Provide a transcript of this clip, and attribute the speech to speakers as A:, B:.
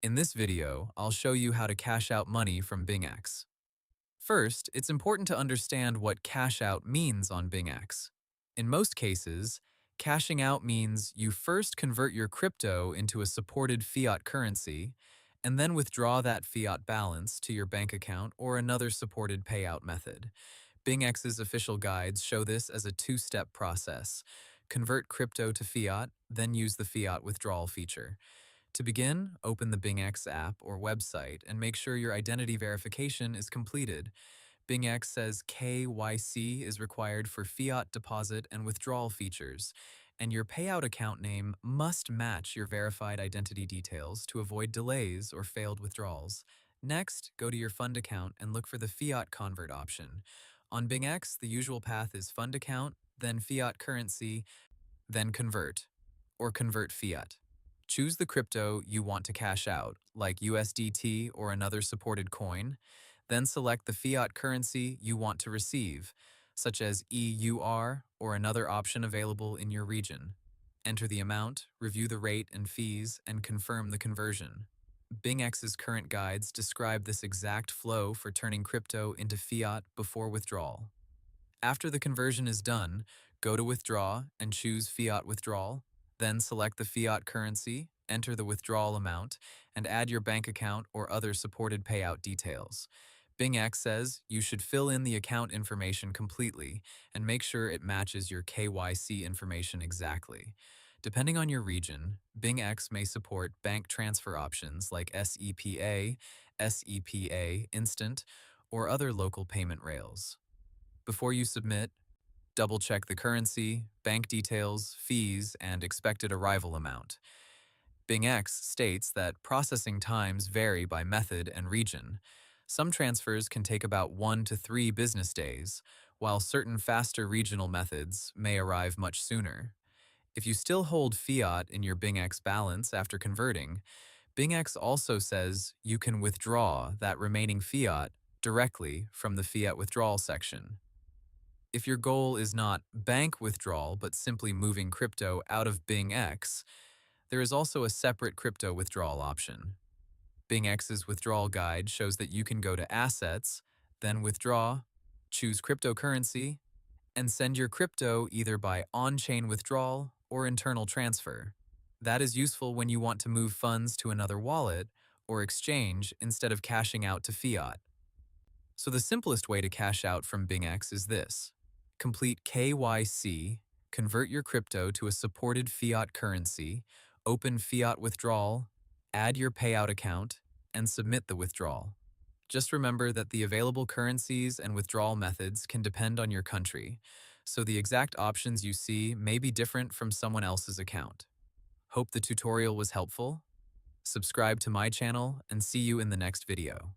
A: In this video, I'll show you how to cash out money from BingX. First, it's important to understand what cash out means on BingX. In most cases, cashing out means you first convert your crypto into a supported fiat currency and then withdraw that fiat balance to your bank account or another supported payout method. BingX's official guides show this as a two-step process. Convert crypto to fiat, then use the fiat withdrawal feature. To begin, open the BingX app or website and make sure your identity verification is completed. BingX says KYC is required for fiat deposit and withdrawal features, and your payout account name must match your verified identity details to avoid delays or failed withdrawals. Next, go to your fund account and look for the fiat convert option. On BingX, the usual path is fund account, then fiat currency, then convert, or convert fiat. Choose the crypto you want to cash out, like USDT or another supported coin. Then select the fiat currency you want to receive, such as EUR or another option available in your region. Enter the amount, review the rate and fees, and confirm the conversion. BingX's current guides describe this exact flow for turning crypto into fiat before withdrawal. After the conversion is done, go to Withdraw and choose Fiat Withdrawal, then select the fiat currency, enter the withdrawal amount, and add your bank account or other supported payout details. BingX says you should fill in the account information completely and make sure it matches your KYC information exactly. Depending on your region, BingX may support bank transfer options like SEPA, SEPA Instant, or other local payment rails. Before you submit, double-check the currency, bank details, fees, and expected arrival amount. BingX states that processing times vary by method and region. Some transfers can take about 1 to 3 business days, while certain faster regional methods may arrive much sooner. If you still hold fiat in your BingX balance after converting, BingX also says you can withdraw that remaining fiat directly from the fiat withdrawal section. If your goal is not bank withdrawal but simply moving crypto out of BingX, there is also a separate crypto withdrawal option. BingX's withdrawal guide shows that you can go to Assets, then Withdraw, choose Cryptocurrency, and send your crypto either by on-chain withdrawal or internal transfer. That is useful when you want to move funds to another wallet or exchange instead of cashing out to fiat. So the simplest way to cash out from BingX is this. Complete KYC, convert your crypto to a supported fiat currency, open fiat withdrawal, add your payout account, and submit the withdrawal. Just remember that the available currencies and withdrawal methods can depend on your country, so the exact options you see may be different from someone else's account. Hope the tutorial was helpful. Subscribe to my channel and see you in the next video.